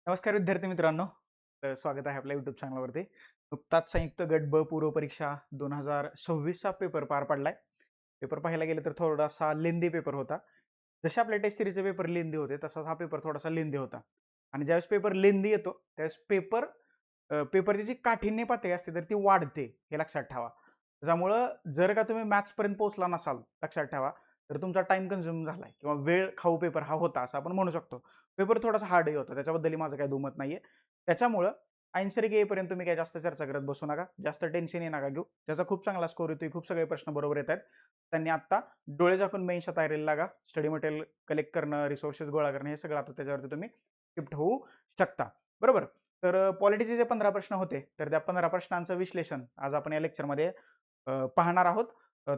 नमस्कार विद्यार्थी मित्रांनो. स्वागत आहे आपल्या युट्यूब चॅनलवरती. नुकताच संयुक्त गट ब पूर्व परीक्षा 2026चा पेपर पार पडलाय. पेपर पाहायला गेलं तर थोडासा लेंदी पेपर होता. जसे आपल्या टेस्ट सिरीजचे पेपर लेंदी होते तसाच हा पेपर थोडासा लेंदी होता. आणि ज्यावेळेस पेपर लेंदी येतो त्यावेळेस पेपरची जी काठिण्य पातळी असते तर ती वाढते, हे लक्षात ठेवा. त्यामुळं जर का तुम्ही मॅथ्स पर्यंत पोहोचला नसाल, लक्षात ठेवा, तर तुमचा टाइम कन्झ्युम झालाय किंवा वेळ खाऊ पेपर हा होता असं आपण म्हणू शकतो. पेपर थोडासा हार्डही होता, त्याच्याबद्दलही माझं काही दुमत नाहीये. त्याच्यामुळं ऐंशी येईपर्यंत तुम्ही काही जास्त चर्चा करत बसू नका, जास्त टेन्शनही नका घेऊ. ज्याचा खूप चांगला स्कोर येतोय, खूप सगळे प्रश्न बरोबर येत आहेत, त्यांनी आता डोळे झाकून मेन्सच्या तयारीला लागा. स्टडी मटेरियल कलेक्ट करणं, रिसोर्सेस गोळा करणं, हे सगळं आता त्याच्यावरती तुम्ही शिफ्ट होऊ शकता. बरोबर. तर पॉलिटीचे जे 15 प्रश्न होते, तर त्या 15 प्रश्नांचं विश्लेषण आज आपण या लेक्चरमध्ये पाहणार आहोत.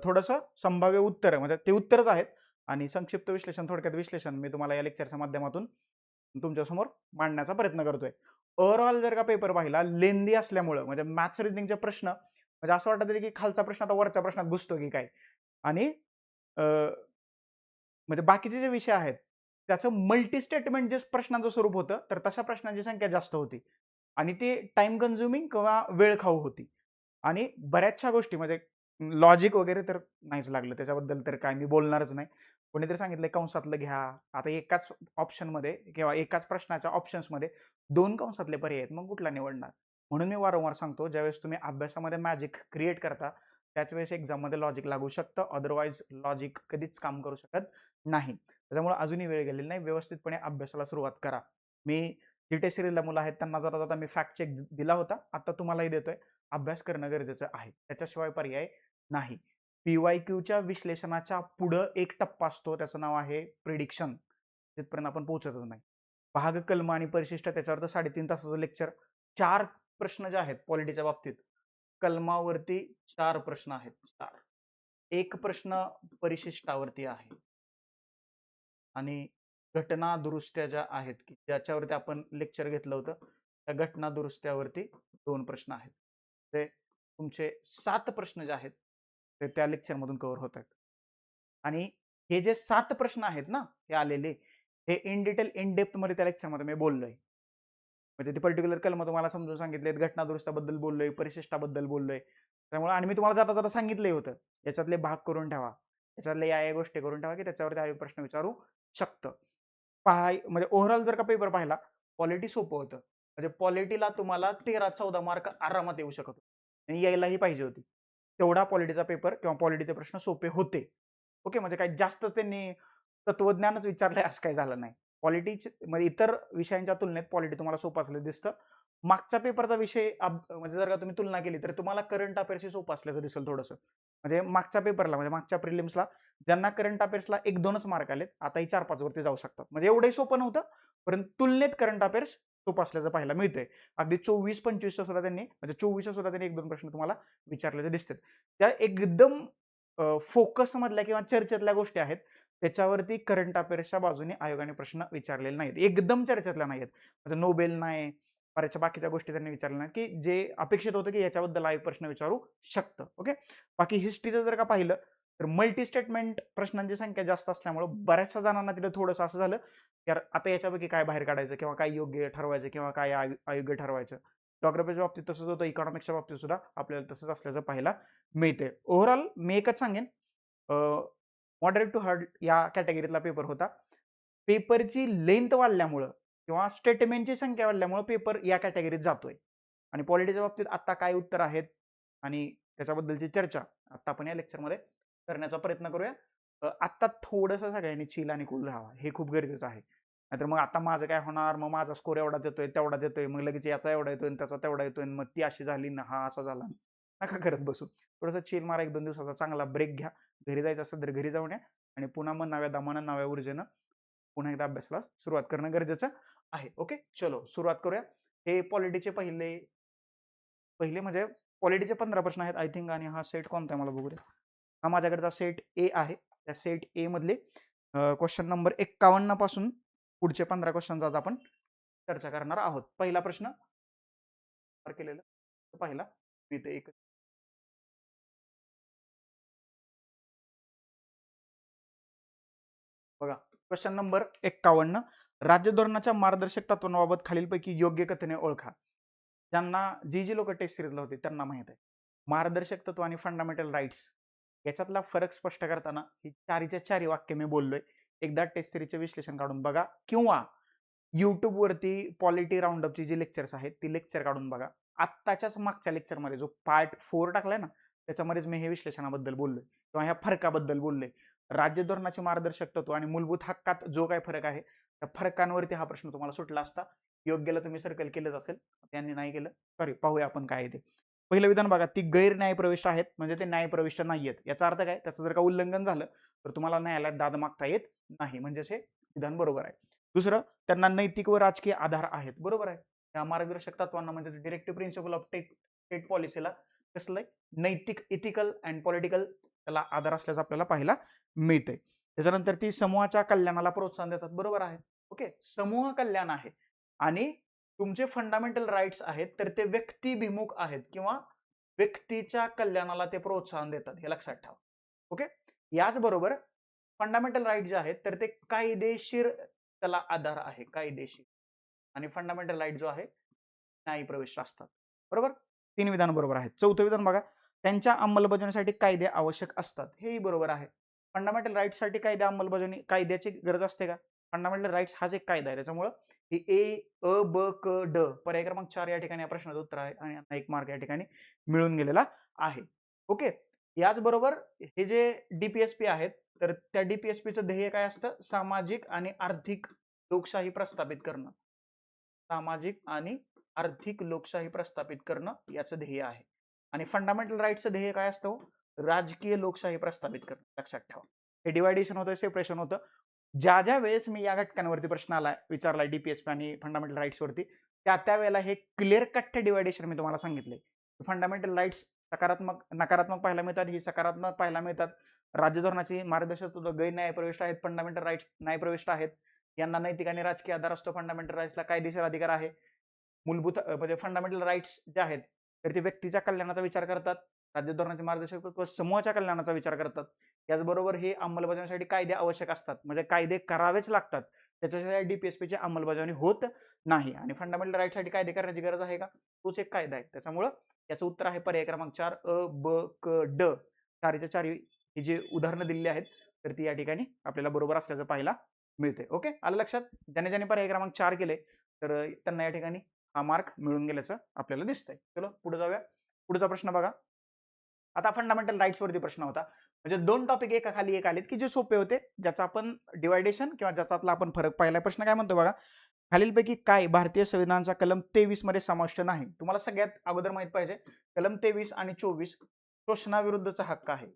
थोडंसं संभाव्य उत्तर म्हणजे ते उत्तरच आहेत आणि संक्षिप्त विश्लेषण, थोडक्यात विश्लेषण मी तुम्हाला या लेक्चरच्या माध्यमातून तुमच्यासमोर मांडण्याचा प्रयत्न करतोय. ओव्हरऑल जर का पेपर पाहिला लेंदी असल्यामुळं म्हणजे मॅथ्स रिजनिंगचे प्रश्न म्हणजे असं वाटत की खालचा प्रश्न आता वरच्या प्रश्नात घुसतो की काय. आणि अ, म्हणजे बाकीचे जे विषय आहेत त्याचं मल्टी स्टेटमेंट जे प्रश्नांचं स्वरूप होतं तर तशा प्रश्नांची संख्या जास्त होती आणि ते टाइम कन्झ्युमिंग किंवा वेळ खाऊ होती. आणि बऱ्याचशा गोष्टी म्हणजे लॉजिक वगैरे तर नाहीच लागलं, त्याच्याबद्दल तर काय मी बोलणारच नाही. कोणीतरी सांगितलंय कंसातलं घ्या. आता एकाच ऑप्शनमध्ये किंवा एकाच प्रश्नाच्या ऑप्शन्समध्ये 2 कंसातले पर्याय आहेत, मग कुठला निवडणार? म्हणून मी वारंवार सांगतो, ज्यावेळेस तुम्ही अभ्यासामध्ये मॅजिक क्रिएट करता त्याच वेळेस एक्झाममध्ये लॉजिक लागू शकतं. अदरवाईज लॉजिक कधीच काम करू शकत नाही. त्याच्यामुळे अजूनही वेळ गेलेली नाही. व्यवस्थितपणे अभ्यासाला सुरुवात करा. मी जी सिरीजला मुलं आहेत त्यांना जाता जाता मी फॅक्ट चेक दिला होता. आता तुम्हालाही देतोय. अभ्यास करणं गरजेचं आहे. त्याच्याशिवाय पर्याय नाही. पीवायक्यूच्या विश्लेषणाच्या पुढं एक टप्पा असतो, त्याचं नाव आहे प्रिडिक्शन. तिथपर्यंत आपण पोहोचतच नाही. भाग, कलम आणि परिशिष्ट त्याच्यावर तर 3.5 तासाचं लेक्चर. 4 प्रश्न जे आहेत पॉलिटीच्या बाबतीत, कलमावरती 4 प्रश्न आहेत. 4. एक प्रश्न परिशिष्टावरती आहे आणि घटना दुरुस्त्या ज्या आहेत की ज्याच्यावरती आपण लेक्चर घेतलं होतं त्या घटना दुरुस्त्यावरती 2 प्रश्न आहेत. ते तुमचे 7 प्रश्न जे आहेत ते त्या लेक्चरमधून कव्हर होत आहेत. आणि हे जे 7 प्रश्न आहेत ना हे आलेले, हे इन डिटेल इन डेप्थ मध्ये त्या लेक्चरमध्ये मी बोललोय. म्हणजे ते पर्टिक्युलर कलम तुम्हाला समजून सांगितलेत, घटना दुरुस्त्याबद्दल बोललोय, परिशिष्टाबद्दल बोललोय. त्यामुळे आणि मी तुम्हाला जाता जाता सांगितलंय होतं, याच्यातले भाग करून ठेवा, याच्यातले या गोष्टी करून ठेवा की त्याच्यावरती आयोग प्रश्न विचारू शकतं. म्हणजे ओव्हरऑल जर का पेपर पाहिला, पॉलिटी सोपं होतं. म्हणजे पॉलिटीला तुम्हाला 13-14 मार्क आरामात येऊ शकत होते आणि यायलाही पाहिजे होती. तेवढा पॉलिटीचा पेपर किंवा पॉलिटीचे प्रश्न सोपे होते. ओके, म्हणजे काही जास्तच त्यांनी तत्वज्ञानच विचारलंय असं काही झालं नाही. पॉलिटीचे म्हणजे इतर विषयांच्या तुलनेत पॉलिटी तुम्हाला सोपं असलं दिसतं. मागच्या पेपरचा विषय म्हणजे जर का तुम्ही तुलना केली तर तुम्हाला करंट अफेअर्सही सोपं असल्याचं दिसेल थोडंसं. म्हणजे मागच्या पेपरला म्हणजे मागच्या प्रिलिम्सला ज्यांना करंट अफेअर्सला 1-2च मार्क आलेत, आताही 4-5 वरती जाऊ शकतात. म्हणजे एवढंही सोपं नव्हतं, परंतु तुलनेत करंट अफेअर्स सोपं असल्याचं पाहायला मिळतंय. अगदी 24-25 सुद्धा त्यांनी म्हणजे 24 सुद्धा त्यांनी 1-2 प्रश्न तुम्हाला विचारलेले दिसतात. त्या एकदम फोकस मधल्या किंवा चर्चेतल्या गोष्टी आहेत. त्याच्यावरती करंट अफेअर्सच्या बाजूने आयोगाने प्रश्न विचारलेले नाहीत. एकदम चर्चेतल्या नाहीयेत. म्हणजे नोबेल नाही, बऱ्याचशा बाकीच्या गोष्टी त्यांनी विचारल्या नाहीत, की जे अपेक्षित होतं, की याच्याबद्दल आयोग प्रश्न विचारू शकतं. ओके. बाकी हिस्ट्रीचं जर का पाहिलं, तर मल्टी स्टेटमेंट प्रश्नांची संख्या जास्त असल्यामुळे बऱ्याचशा जणांना तिथं थोडंसं असं झालं, यार आता याच्यापैकी काय बाहेर काढायचं किंवा काय योग्य ठरवायचं किंवा काय अयोग्य ठरवायचं. जॉग्राफीच्या बाबतीत तसंच होतं, इकॉनॉमिक्सच्या बाबतीत सुद्धा आपल्याला तसंच असल्याचं पाहायला मिळते. ओव्हरऑल मी एकच सांगेन, मॉडरेट टू हार्ड या कॅटेगरीतला पेपर होता. पेपरची लेंथ वाढल्यामुळं किंवा स्टेटमेंटची संख्या वाढल्यामुळं पेपर या कॅटेगरीत जातोय. आणि पॉलिटीच्या बाबतीत आता काय उत्तर आहेत आणि त्याच्याबद्दलची चर्चा आता आपण या लेक्चरमध्ये करण्याचा प्रयत्न करूया. आत्ता थोडंसं सगळ्यांनी चिल आणि कूल राहावा, हे खूप गरजेचं आहे. नाहीतर मग आता माझं काय होणार, मग माझा स्कोर एवढाच येतोय, तेवढाच येतोय, मग लगेच याचा एवढा येतोय आणि त्याचा तेवढा येतोय, मग ती अशी झाली ना हा असा झाला. नका करत बसू. थोडंसं चिल मारा, 1-2 दिवसाचा चांगला ब्रेक घ्या. घरी जायचं असेल तर घरी जाऊन या आणि पुन्हा मग नव्या दमानं, नव्या ऊर्जेनं पुन्हा एकदा अभ्यासाला सुरुवात करणं गरजेचं आहे. ओके, चलो सुरुवात करूया. हे पॉलिटीचे पहिले पहिले म्हणजे पॉलिटीचे 15 प्रश्न आहेत आय थिंक. आणि हा सेट कोणता आहे मला बघू द्या. हा माझ्याकडचा सेट ए आहे. त्या सेट ए मधले क्वेश्चन नंबर 51 पासून पुढचे 15 क्वेश्चन आज आपण चर्चा करणार आहोत. पहिला प्रश्न केलेला पहिला मी ते एक बघा. क्वेश्चन नंबर 51, राज्य धोरणाच्या मार्गदर्शक तत्वांबाबत खालीलपैकी योग्य कथने ओळखा. ज्यांना जी लोक टेस्ट सिरीजला होते त्यांना माहित आहे. मार्गदर्शक तत्व आणि फंडामेंटल राईट्स याच्यातला फरक स्पष्ट करताना ही चारीच्या चारी वाक्य मी बोललोय. एकदा टेस्ट सिरीजचे विश्लेषण काढून बघा किंवा युट्यूब वरती पॉलिटी राऊंडअपची जी लेक्चर्स आहेत ती लेक्चर काढून बघा. आत्ताच्याच मागच्या लेक्चरमध्ये जो पार्ट 4 टाकलाय ना त्याच्यामध्येच मी हे विश्लेषणाबद्दल बोललोय किंवा ह्या फरकाबद्दल बोललोय. राज्य धोरणाचे मार्गदर्शक तत्व आणि मूलभूत हक्कात जो काय फरक आहे त्या फरकांवरती हा प्रश्न तुम्हाला सुटला असता. योग्यला तुम्ही सर्कल केलंच असेल, त्यांनी नाही केलं. सॉरी, पाहूया आपण काय आहे ते. पहिलं विधान बघा, ती गैर न्यायप्रविष्ट आहेत म्हणजे ते न्यायप्रविष्ट नाहीयेत. याचा अर्थ काय, त्याचं जर का उल्लंघन झालं तर तुम्हाला न्यायालयात दाद मागता येत नाही, म्हणजेच हे विधान बरोबर आहे. दुसरं, त्यांना नैतिक व राजकीय आधार आहेत. बरोबर आहे. या मार्गदर्शक तत्वांना म्हणजे डिरेक्टिव्ह प्रिन्सिपल ऑफ स्टेट पॉलिसीला कसलंय, नैतिक, इथिकल अँड पॉलिटिकल त्याला आधार असल्याचं आपल्याला पाहायला मिळते. त्याच्यानंतर ती समूहाच्या कल्याणाला प्रोत्साहन देतात. बरोबर आहे. ओके, समूह कल्याण आहे आणि तुमचे फंडामेंटल राईट्स आहेत तर ते व्यक्तिभिमुख आहेत किंवा व्यक्तीच्या कल्याणाला ते प्रोत्साहन देतात, हे लक्षात ठेवा. ओके, याचबरोबर फंडामेंटल राईट जे आहेत तर ते कायदेशीर त्याला आधार आहे, कायदेशीर. आणि फंडामेंटल राईट जो आहे न्यायप्रविष्ट असतात. बरोबर, 3 विधान बरोबर आहेत. चौथं विधान बघा, त्यांच्या अंमलबजावणीसाठी कायदे आवश्यक असतात. हेही बरोबर आहे. फंडामेंटल राईट्ससाठी कायदा अंमलबजावणी, कायद्याची गरज असते का? फंडामेंटल राईट्स हाच एक कायदा आहे. त्याच्यामुळं ही अ, ब, क, ड पर्याय क्रमांक 4 या ठिकाणी या प्रश्नाचं उत्तर आहे आणि यांना 1 मार्क या ठिकाणी मिळून गेलेला आहे. ओके, याचबरोबर हे जे डीपीएसपी आहेत तर त्या डीपीएसपीचं ध्येय काय असतं, सामाजिक आणि आर्थिक लोकशाही प्रस्थापित करणं. सामाजिक आणि आर्थिक लोकशाही प्रस्थापित करणं याचं ध्येय आहे. आणि फंडामेंटल राईट्सचं ध्येय काय असतं, राजकीय लोकशाही प्रस्थापित करणं. लक्षात ठेवा, हे डिवायडेशन होतं, सेपरेशन होतं. ज्या ज्या वेळेस मी या घटकांवरती प्रश्न आलाय विचारलाय डीपीएसपी आणि फंडामेंटल राईट्स वरती, त्या वेळेला हे क्लिअर कट डिवायडेशन मी तुम्हाला सांगितलंय. फंडामेंटल राईट्स सकारात्मक नकारात्मक पाहायला मिळतात, ही सकारात्मक पाहायला मिळतात. राज्य धोरणाची मार्गदर्शक गैर न्यायप्रविष्ट आहेत, फंडामेंटल राईट्स न्यायप्रविष्ट आहेत. यांना नैतिक आणि राजकीय आधार असतो. फंडामेंटल राईट्सला कायदेशीर अधिकार आहे. मूलभूत म्हणजे फंडामेंटल राईट्स जे आहेत तर ते व्यक्तीच्या कल्याणाचा विचार करतात. राज्य धोरणाचे मार्गदर्शक तत्व समूहाच्या कल्याणाचा विचार करतात. याचबरोबर हे अंमलबजावणीसाठी कायदे आवश्यक असतात, म्हणजे कायदे करावेच लागतात. त्याच्याशिवाय डीपीएसपीची अंमलबजावणी होत नाही. आणि फंडामेंटल राईटसाठी कायदे करण्याची गरज आहे का? तोच एक कायदा आहे. त्याच्यामुळं याचं उत्तर आहे पर्याय क्रमांक 4 अ, ब, क, ड. चारीच्या चारी ही जी उदाहरणं दिलेली आहेत तर ती या ठिकाणी आपल्याला बरोबर असल्याचं पाहायला मिळते. ओके, आलं लक्षात? ज्याने ज्याने पर्याय क्रमांक 4 केले तर त्यांना या ठिकाणी हा मार्क मिळून गेल्याचं आपल्याला दिसतंय. चलो पुढे जाऊया. पुढचा प्रश्न बघा. आता फंडामेंटल राईट्स वरती प्रश्न होता, म्हणजे 2 टॉपिक एका खाली एक आलेत की जे सोपे होते, ज्याचा आपण डिवायडेशन किंवा ज्याच्यातला आपण फरक पाहिला. प्रश्न काय म्हणतो बघा, खालीलपैकी काय भारतीय संविधानाचा कलम 23 मध्ये समाविष्ट नाही? तुम्हाला सगळ्यात अगोदर माहित पाहिजे कलम 23 आणि 24 शोषणाविरुद्धचा हक्क आहे.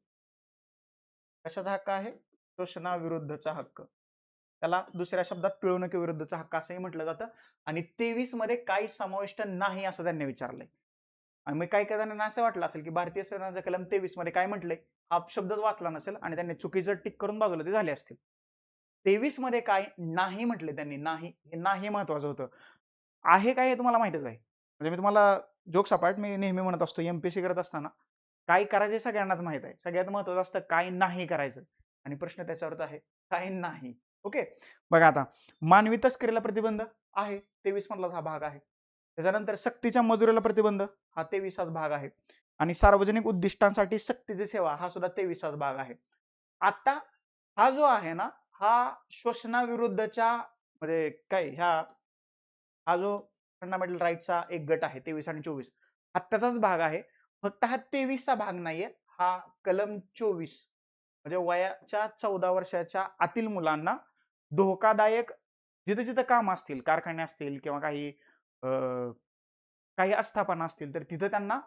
कशाचा हक्क आहे? शोषणाविरुद्धचा हक्क. त्याला दुसऱ्या शब्दात पिळवणुकीविरुद्धचा हक्क असंही म्हटलं जातं. आणि 23 मध्ये काही समाविष्ट नाही असं त्यांनी विचारलंय. आणि मग काही काही जणांना असं वाटलं असेल की भारतीय संविधानाच्या कलम 23 मध्ये काय म्हटलंय, हा शब्दच वाचला नसेल आणि त्यांनी चुकीचं टिक करून बाजूला ते झाले असतील. 23 मध्ये काय नाही म्हटले त्यांनी, नाही, हे नाही महत्वाचं होतं. आहे काय हे तुम्हाला माहितच आहे. म्हणजे मी तुम्हाला जोक सपाट मी नेहमी म्हणत असतो, एमपीएससी करत असताना काय करायचे सगळ्यांनाच माहित आहे. सगळ्यात महत्वाचं असतं काय नाही करायचं आणि प्रश्न त्याच्यावर आहे काय नाही. ओके, बघा आता मानवी तस्करीला प्रतिबंध आहे, 23 मधला हा भाग आहे. त्याच्यानंतर सक्तीच्या मजुरीला प्रतिबंध हा 23 भाग आहे. आणि सार्वजनिक उद्दिष्टांसाठी सक्तीची सेवा हा सुद्धा 23 भाग आहे. आता हा जो आहे ना, हा शोषणाविरुद्धच्या म्हणजे काय हा जो फंडामेंटल राईटचा एक गट आहे 23 आणि 24, हा त्याचाच भाग आहे. फक्त हा 23 भाग नाहीये, हा कलम 24 म्हणजे वयाच्या 14 वर्षाच्या आतील मुलांना धोकादायक जिथे जिथे काम असतील, कारखाने असतील किंवा काही आस्थापना असतील तर तिथे त्यांना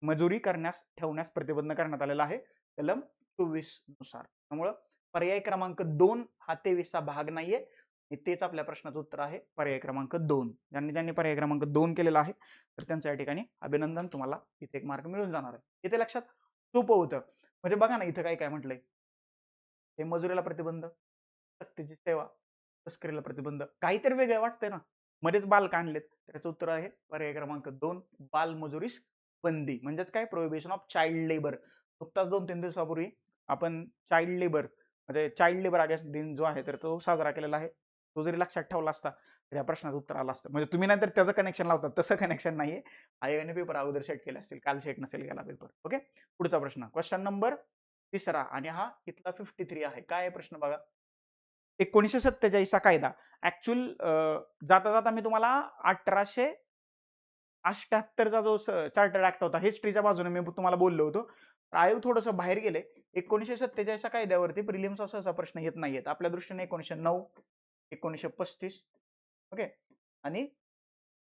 मजुरी करण्यास ठेवण्यास प्रतिबंध करण्यात आलेला आहे कलम 24 नुसार. त्यामुळं पर्याय क्रमांक 2 हा 23 भाग नाहीये. तेच आपल्या प्रश्नाचं उत्तर आहे पर्याय क्रमांक 2. ज्यांनी ज्यांनी पर्याय क्रमांक 2 केलेला आहे तर त्यांच्या या ठिकाणी अभिनंदन, तुम्हाला इथे 1 मार्क मिळून जाणार आहे. इथे लक्षात सोपं होतं. म्हणजे बघा ना, इथं काय काय म्हटलंय, हे मजुरीला प्रतिबंध, सक्तीची सेवा, तस्करीला प्रतिबंध, काहीतरी वेगळं वाटतंय ना. मध्येच बालक आणलेत, त्याचं उत्तर आहे पर्याय क्रमांक 2 बालमजुरीस बंदी. म्हणजेच काय, प्रोहिबिशन ऑफ चाइल्ड लेबर. नुकताच 2-3 दिवसापूर्वी आपण चाइल्ड लेबर म्हणजे चाइल्ड लेबर अगेन्स्ट दिन जो आहे तर तो साजरा केलेला आहे. तो जरी लक्षात ठेवला असता तर या प्रश्नाचं उत्तर आलं असतं. म्हणजे तुम्ही नाहीतर त्याचं कनेक्शन लावतात, तसं कनेक्शन नाहीये. आयोगाने पेपर अगोदर सेट केले असतील, काल सेट नसेल केला पेपर. ओके, पुढचा प्रश्न, क्वेश्चन नंबर 3 आणि हा इथला 53 आहे. काय आहे प्रश्न बघा. 1947 चा कायदा ऍक्च्युअल जाता जाता मी तुम्हाला 1878चा जो चार्टर्ड ऍक्ट होता, हिस्ट्रीच्या बाजूने मी तुम्हाला बोललो होतो. आयोग थोडंसं बाहेर गेले. 1947 कायद्यावरती प्रिलिम्सचा सहसा प्रश्न येत नाहीयेत. आपल्या दृष्टीने 1909, 1935 ओके आणि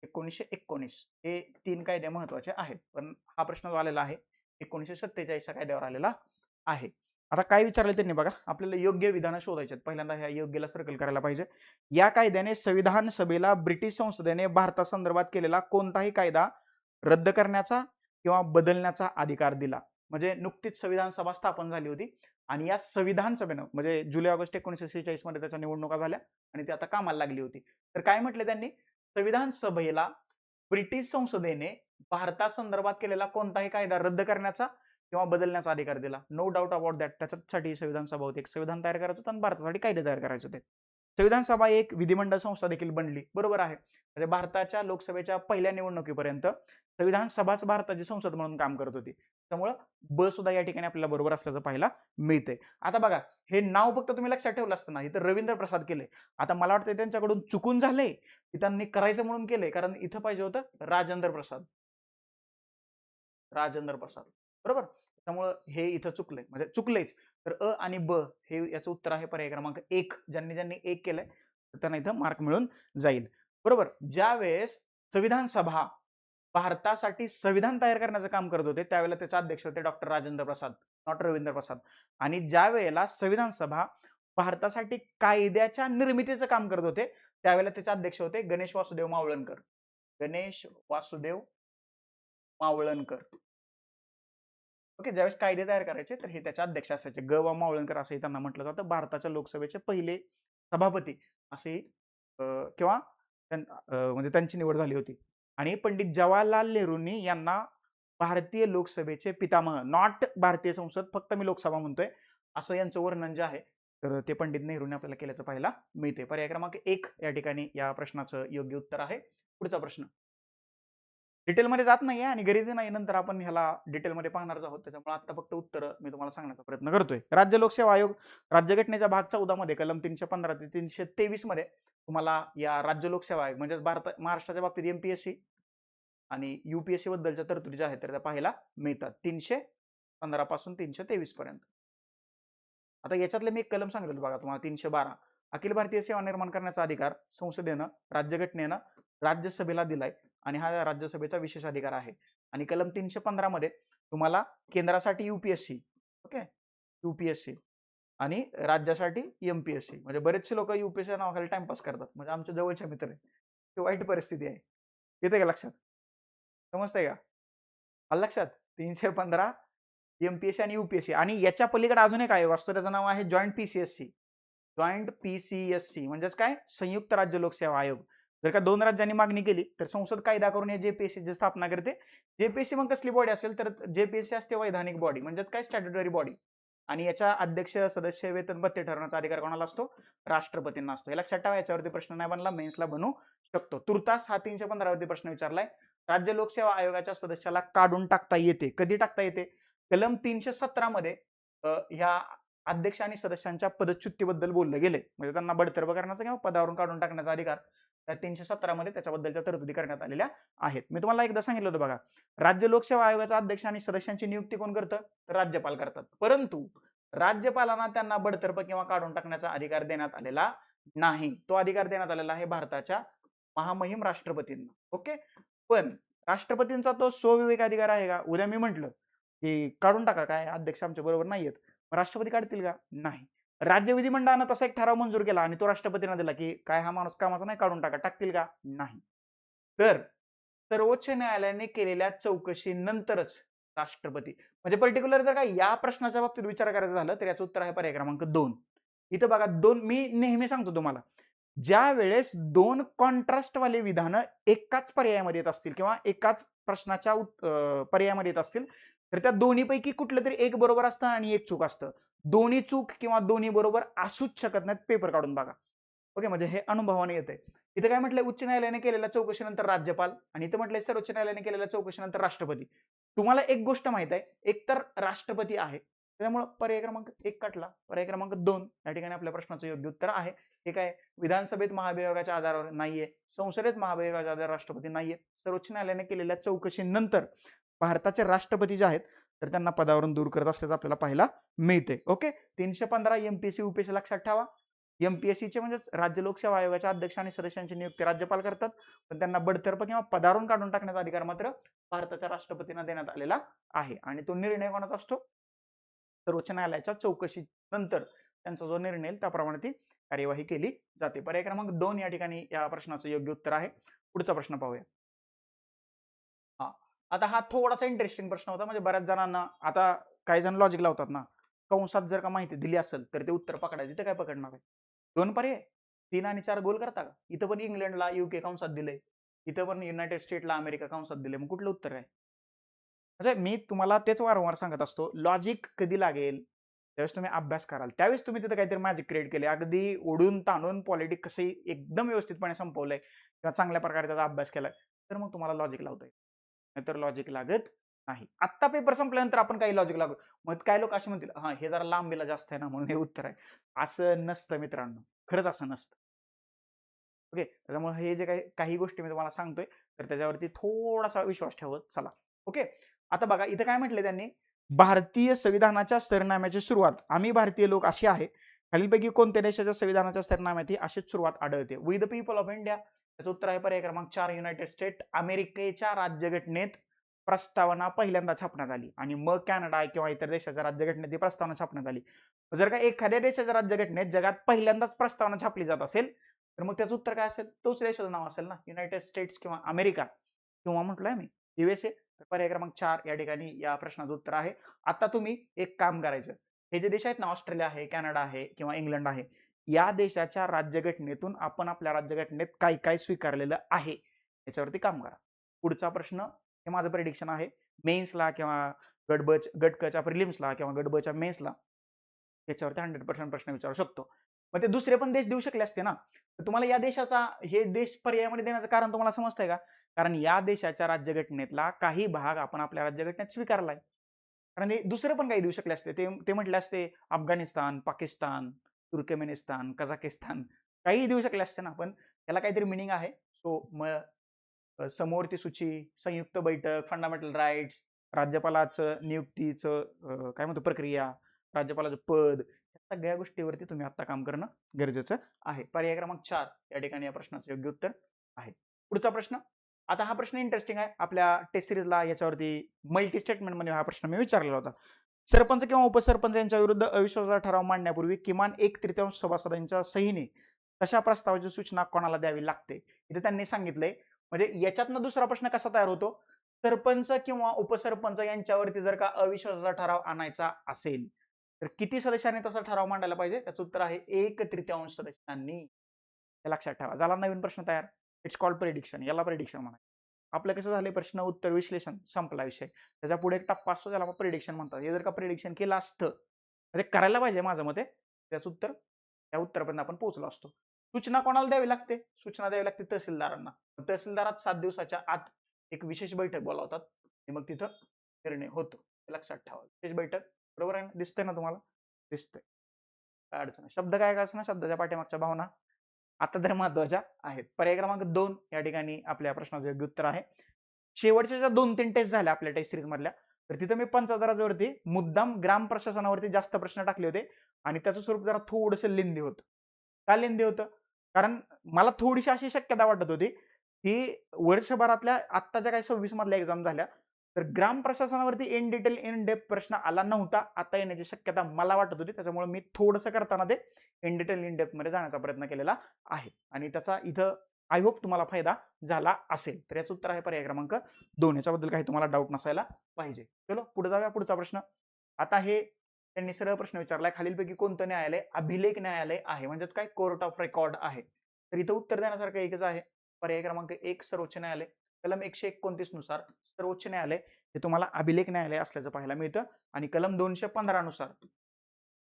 1919 हे 3 कायदे महत्वाचे आहेत. पण हा प्रश्न जो आलेला आहे 1947च्या कायद्यावर आलेला आहे. आता काय विचारले त्यांनी बघा, आपल्याला योग्य विधानं शोधायचे आहेत. पहिल्यांदा ह्या योग्यला सर्कल करायला पाहिजे. या कायद्याने संविधान सभेला ब्रिटिश संसदेने भारतासंदर्भात केलेला कोणताही कायदा रद्द करण्याचा किंवा बदलण्याचा अधिकार दिला. म्हणजे नुकतीच संविधान सभा स्थापन झाली होती आणि या संविधान सभेनं म्हणजे जुलै ऑगस्ट 1946 मध्ये त्याच्या निवडणुका झाल्या आणि ती आता कामाला लागली होती. तर काय म्हटले त्यांनी, संविधान सभेला ब्रिटिश संसदेने भारतासंदर्भात केलेला कोणताही कायदा रद्द करण्याचा किंवा बदलण्याचा अधिकार दिला. No doubt about that. त्याच्यासाठी संविधान सभा होती. एक संविधान तयार करायचं होतं आणि भारतासाठी कायदे तयार करायचे होते. संविधान सभा एक विधिमंडळ संस्था देखील बनली, बरोबर आहे. म्हणजे भारताच्या लोकसभेच्या पहिल्या निवडणुकीपर्यंत संविधान सभाच भारताची संसद म्हणून काम करत होती. त्यामुळे ब सुद्धा या ठिकाणी आपल्याला बरोबर असल्याचं पाहायला मिळते. आता बघा, हे नाव फक्त तुम्ही लक्षात ठेवलं असतं ना, इथं रवींद्र प्रसाद केले. आता मला वाटतं त्यांच्याकडून चुकून झाले की त्यांनी करायचं म्हणून केले, कारण इथं पाहिजे होतं राजेंद्र प्रसाद. राजेंद्र प्रसाद, बरोबर. त्यामुळे हे इथं चुकलंय, म्हणजे चुकलेच. तर अ आणि ब हे याचं उत्तर आहे पर्याय क्रमांक 1. ज्यांनी ज्यांनी 1 केलंय त्यांना इथं मार्क मिळून जाईल, बरोबर. ज्या वेळेस संविधान सभा भारतासाठी संविधान तयार करण्याचं काम करत होते त्यावेळेला त्याचे अध्यक्ष होते डॉक्टर राजेंद्र प्रसाद, नॉट रवींद्र प्रसाद. आणि ज्या वेळेला संविधान सभा भारतासाठी कायद्याच्या निर्मितीचं काम करत होते त्यावेळेला त्याचे अध्यक्ष होते गणेश वासुदेव मावळणकर. गणेश वासुदेव मावळणकर. ओके, ज्यावेळेस कायदे तयार करायचे तर हे त्याचे अध्यक्ष असायचे. ग वा मावळणकर असंही त्यांना म्हटलं जातं. भारताच्या लोकसभेचे पहिले सभापती असे किंवा म्हणजे त्यांची निवड झाली होती. आणि पंडित जवाहरलाल नेहरूंनी यांना भारतीय लोकसभेचे पितामह, नॉट भारतीय संसद, फक्त मी लोकसभा म्हणतोय, असं यांचं वर्णन जे आहे तर ते पंडित नेहरूंनी आपल्याला केल्याचं पाहायला मिळते. पर्याय क्रमांक 1 या ठिकाणी या प्रश्नाचं योग्य उत्तर आहे. पुढचा प्रश्न डिटेलमध्ये जात नाहीये आणि गरज नाही, नंतर आपण ह्याला डिटेलमध्ये पाहणारच आहोत. त्याच्यामुळे आता फक्त उत्तर मी तुम्हाला सांगण्याचा प्रयत्न करतोय. राज्य लोकसेवा आयोग राज्यघटनेच्या भाग 14 मध्ये कलम 315 ते 323 मध्ये तुम्हाला या राज्य लोकसेवा आयोग म्हणजे महाराष्ट्राच्या बाबतीत एमपीएससी आणि यूपीएससी बद्दलच्या तरतुदी ज्या आहेत त्या पाहायला मिळतात 315 पासून 323 पर्यंत. आता याच्यातले मी एक कलम सांगितलं बघा तुम्हाला, 312. अखिल भारतीय सेवा निर्माण करण्याचा अधिकार संसदेनं राज्यघटनेनं राज्यसभेला दिलाय आणि हा राज्यसभेचा विशेष अधिकार आहे. आणि कलम 315 मध्ये तुम्हाला केंद्रासाठी यूपीएससी, ओके, यूपीएससी आणि राज्यासाठी एमपीएससी. म्हणजे बरेचसे लोक यूपीएससी नावाखाली टाइमपास करतात. म्हणजे आमच्या जवळचे मित्र आहे, ही वाईट परिस्थिती आहे. येते का लक्षात? समजतंय का? आलं लक्षात? 315 एमपीएससी आणि यूपीएससी. आणि याच्या पलीकडे अजून एक आयोग असतो, त्याचं नाव आहे जॉईंट पीसीएससी. जॉईंट पीसीएससी म्हणजेच काय, संयुक्त राज्य लोकसेवा आयोग. जर का 2 राज्यांनी मागणी केली तर संसद कायदा करून हे जेपीएससी स्थापना करते. जेपीएससी मग कसली बॉडी असेल तर जेपीएससी असते वैधानिक बॉडी, म्हणजेच काय, स्टॅट्युटरी बॉडी. आणि याच्या अध्यक्ष, सदस्य, वेतन भत्ते ठरवण्याचा अधिकार कोणाला असतो? राष्ट्रपतींना असतो. हे लक्षात ठेवा, याच्यावरती प्रश्न नाही बनला, मेन्सला बनू शकतो. तुर्तास हा 315 वरती प्रश्न विचारलाय. राज्य लोकसेवा आयोगाच्या सदस्याला काढून टाकता येते. कधी टाकता येते? कलम 317 मध्ये ह्या अध्यक्ष आणि सदस्यांच्या पदच्युतीबद्दल बोललं गेले, म्हणजे त्यांना बडतर्फ करण्याचा किंवा पदावरून काढून टाकण्याचा अधिकार त्या 317 मध्ये त्याच्याबद्दलच्या तरतुदी करण्यात आलेल्या आहेत. मी तुम्हाला एकदा सांगितलं होतं बघा, राज्य लोकसेवा आयोगाचा अध्यक्ष आणि सदस्यांची नियुक्ती कोण करतं? तर राज्यपाल करतात. परंतु राज्यपालांना त्यांना बडतर्फ किंवा काढून टाकण्याचा अधिकार देण्यात आलेला नाही. तो अधिकार देण्यात आलेला आहे भारताच्या महामहिम राष्ट्रपतींना. ओके, पण राष्ट्रपतींचा तो स्वविवेक अधिकार आहे का? उद्या मी म्हटलं की काढून टाका, काय अध्यक्ष आमच्या बरोबर नाहीयेत, राष्ट्रपती काढतील का? नाही. राज्य विधिमंडळानं तसा एक ठराव मंजूर केला आणि तो राष्ट्रपतींना दिला की काय हा माणूस कामाचा नाही, काढून टाका. टाकतील का? नाही. तर सर्वोच्च न्यायालयाने केलेल्या चौकशीनंतरच राष्ट्रपती, म्हणजे पर्टिक्युलर जर का या प्रश्नाच्या बाबतीत विचार करायचा झालं तर याचं उत्तर आहे पर्याय क्रमांक 2. इथं बघा 2, मी नेहमी सांगतो तुम्हाला, ज्या वेळेस 2 कॉन्ट्रास्ट वाले विधानं एकाच पर्यायामध्ये येत असतील किंवा एकाच प्रश्नाच्या पर्यायामध्ये येत असतील तर त्या दोन्हीपैकी कुठलं तरी एक बरोबर असतं आणि एक चूक असतं. दोन्ही चूक किंवा दोन्ही बरोबर असूच शकत नाहीत. पेपर काढून बघा. ओके, म्हणजे हे अनुभवाने येते. इथं काय म्हटलंय, उच्च न्यायालयाने केलेल्या चौकशीनंतर राज्यपाल, आणि इथं म्हटलंय सर्वोच्च न्यायालयाने केलेल्या चौकशीनंतर राष्ट्रपती. तुम्हाला एक गोष्ट माहित आहे, एक तर राष्ट्रपती आहे, त्यामुळे पर्याय क्रमांक 1 काटला. पर्याय क्रमांक 2 या ठिकाणी आपल्या प्रश्नाचं योग्य उत्तर आहे. हे काय, विधानसभेत महाभियोगाच्या आधारावर नाहीये, संसदेत महाभियोगाच्या आधारावर राष्ट्रपती नाहीये. सर्वोच्च न्यायालयाने केलेल्या चौकशीनंतर भारताचे राष्ट्रपती जे आहेत तर त्यांना पदावरून दूर करत असल्याचं आपल्याला पाहायला मिळते. ओके, 315 एमपीएससी UPSC लक्षात ठेवा. एमपीएससीचे म्हणजे राज्य लोकसेवा आयोगाच्या अध्यक्ष आणि सदस्यांची नियुक्ती राज्यपाल करतात, पण त्यांना बडतर्फ किंवा पदावरून काढून टाकण्याचा अधिकार मात्र भारताच्या राष्ट्रपतींना देण्यात आलेला आहे. आणि तो निर्णय कोणाचा असतो, सर्वोच्च न्यायालयाच्या चौकशी नंतर त्यांचा जो निर्णय त्याप्रमाणे ती कार्यवाही केली जाते. पर्याय क्रमांक 2 या ठिकाणी या प्रश्नाचं योग्य उत्तर आहे. पुढचा प्रश्न पाहूया. आता हा थोडासा इंटरेस्टिंग प्रश्न होता, म्हणजे बऱ्याच जणांना, आता काही जण लॉजिक लावतात ना, कंसात जर का माहिती दिली असेल तर ते उत्तर पकडायचे, ते काय पकडणार आहे? 2 पर्याय, 3 आणि 4 गोल करता का? इथं पण इंग्लंडला UK कंसात दिलंय, इथं पण युनायटेड स्टेटला अमेरिका कंसात दिले, मग कुठलं उत्तर आहे? म्हणजे मी तुम्हाला तेच वारंवार सांगत असतो, लॉजिक कधी लागेल त्यावेळेस तुम्ही अभ्यास कराल, त्यावेळेस तुम्ही तिथे काहीतरी मॅजिक क्रिएट केले, अगदी ओढून ताणून पॉलिटिक्स कसे एकदम व्यवस्थितपणे संपवलंय किंवा चांगल्या प्रकारे त्याचा अभ्यास केलाय, तर मग तुम्हाला लॉजिक लावता येईल, नाहीतर लॉजिक लागत नाही. आत्ता पेपर संपल्यानंतर आपण काही लॉजिक लागू, मग काय लोक असे म्हणतील, हा हे जरा लांबीला जास्त आहे ना म्हणून हे उत्तर आहे. असं नसतं मित्रांनो, खरंच असं नसतं. ओके, त्याच्यामुळे हे जे काही गोष्टी मी तुम्हाला सांगतोय तर त्याच्यावरती थोडासा विश्वास ठेवत चला. ओके, आता बघा इथं काय म्हटलंय त्यांनी, भारतीय संविधानाच्या सरनाम्याची सुरुवात, आम्ही भारतीय लोक अशी आहे, खालीलपैकी कोणत्या देशाच्या संविधानाच्या सरनाम्यात ही अशीच सुरुवात आढळते? We the people of India, त्याचं उत्तर आहे पर्याय क्रमांक 4 युनायटेड स्टेट. अमेरिकेच्या राज्यघटनेत प्रस्तावना पहिल्यांदा छापण्यात आली आणि मग कॅनडा किंवा इतर देशाच्या राज्यघटनेत प्रस्तावना छापण्यात आली. जर का एखाद्या देशाच्या राज्यघटनेत जगात पहिल्यांदाच प्रस्तावना छापली जात असेल तर मग त्याचं उत्तर काय असेल, तोच देशाचं नाव असेल ना, युनायटेड स्टेट्स किंवा अमेरिका किंवा म्हटलंय मी USA. पर्याय क्रमांक 4 या ठिकाणी या प्रश्नाचं उत्तर आहे. आता तुम्ही एक काम करायचं, हे जे देश आहेत ना, ऑस्ट्रेलिया आहे, कॅनडा आहे किंवा इंग्लंड आहे, या देशाच्या राज्यघटनेतून आपण आपल्या राज्यघटनेत काय काय स्वीकारलेलं आहे याच्यावरती काम करा. पुढचा प्रश्न, हे माझं प्रेडिक्शन आहे, मेन्सला किंवा गटकच्या प्रिलिम्सला किंवा गटबच्या मेन्सला याच्यावरती 100% प्रश्न विचारू शकतो. मग ते दुसरे पण देश देऊ शकले असते ना, तर तुम्हाला या देशाचा हे देश पर्यायामध्ये देण्याचं कारण तुम्हाला समजतंय का? कारण या देशाच्या राज्यघटनेतला काही भाग आपण आपल्या राज्यघटनेत स्वीकारलाय. कारण हे दुसरे पण काही देऊ शकले असते, ते म्हटले असते अफगाणिस्तान, पाकिस्तान, तुर्कमेनिस्तान, कझाकिस्तान, काही देऊ शकले असते ना, पण त्याला काहीतरी मिनिंग आहे. सो समोरची सूची, संयुक्त बैठक, फंडामेंटल राईट्स, राज्यपालाचं नियुक्तीचं काय म्हणतो प्रक्रिया, राज्यपालाचं पद, या सगळ्या गोष्टीवरती तुम्ही आता काम करणं गरजेचं आहे. पर्याय क्रमांक 4 या ठिकाणी या प्रश्नाचं योग्य उत्तर आहे. पुढचा प्रश्न, आता हा प्रश्न इंटरेस्टिंग आहे, आपल्या टेस्ट सिरीजला याच्यावरती मल्टी स्टेटमेंट मध्ये हा प्रश्न मी विचारलेला होता. सरपंच किंवा उपसरपंच यांच्या विरुद्ध अविश्वासाचा ठराव मांडण्यापूर्वी किमान 1/3 सभासदांच्या सहीने तशा प्रस्तावाची सूचना कोणाला द्यावी लागते? इथे त्यांनी सांगितलंय, म्हणजे याच्यातनं दुसरा प्रश्न कसा तयार होतो, सरपंच किंवा उपसरपंच यांच्यावरती जर का अविश्वासाचा ठराव आणायचा असेल तर किती सदस्यांनी तसा ठराव मांडायला पाहिजे? त्याचं उत्तर आहे 1/3 सदस्यांनी. हे लक्षात ठेवा. झाला नवीन प्रश्न तयार. इट्स कॉल्ड प्रेडिक्शन, याला प्रेडिक्शन म्हणा. आपलं कसं झालंय, प्रश्न उत्तर विश्लेषण संपला विषय, त्याच्या पुढे एक टप्पा असतो त्याला प्रेडिक्शन म्हणतात. हे जर का प्रेडिक्शन केलं असतं म्हणजे करायला पाहिजे माझ्या मते, त्याचं उत्तर त्या उत्तरापर्यंत आपण पोहोचलो असतो. सूचना कोणाला द्यावी लागते? सूचना द्यावी लागते तहसीलदारांना. तहसीलदारात 7 दिवसाच्या आत एक विशेष बैठक बोलावतात आणि मग तिथं निर्णय होतो. हे लक्षात ठेवा. विशेष बैठक, बरोबर आहे ना? दिसतंय ना तुम्हाला? दिसतंय. काय अडचण आहे? शब्द काय असं ना, शब्दाच्या पाठीमागच्या भावना आता तर महत्वाच्या आहेत. पर्याय क्रमांक 2 या ठिकाणी आपल्या प्रश्नाचं योग्य उत्तर आहे. शेवटच्या ज्या 2-3 टेस्ट झाल्या आपल्या टेस्ट सिरीज मधल्या, तर तिथं मी पंचदारावरती मुद्दाम ग्राम प्रशासनावरती जास्त प्रश्न टाकले होते आणि त्याचं स्वरूप जरा थोडंसं लेंदी होतं. का लेंदी होतं? कारण मला थोडीशी अशी शक्यता वाटत होती की वर्षभरातल्या आत्ताच्या काही 26 मधल्या एक्झाम झाल्या तर ग्राम प्रशासनावरती इन डेप्थ प्रश्न आला नव्हता, आता येण्याची शक्यता मला वाटत होती. त्याच्यामुळे मी थोडंसं करताना ते इन डेप्थ मध्ये जाण्याचा प्रयत्न केलेला आहे आणि त्याचा इथं आय होप तुम्हाला फायदा झाला असेल. तर याचं उत्तर आहे पर्याय क्रमांक 2. याच्याबद्दल काही तुम्हाला डाऊट नसायला पाहिजे. चलो पुढे जाऊया. पुढचा प्रश्न, आता हे त्यांनी सरळ प्रश्न विचारलाय, खालीलपैकी कोणतं न्यायालय अभिलेख न्यायालय आहे, म्हणजेच काय कोर्ट ऑफ रेकॉर्ड आहे? तर इथं उत्तर देण्यासारखं एकच आहे. पर्याय क्रमांक 1 सर्वोच्च न्यायालय. कलम 129 नुसार सर्वोच्च न्यायालय हे तुम्हाला अभिलेख न्यायालय असल्याचं पाहायला मिळतं आणि कलम 215 नुसार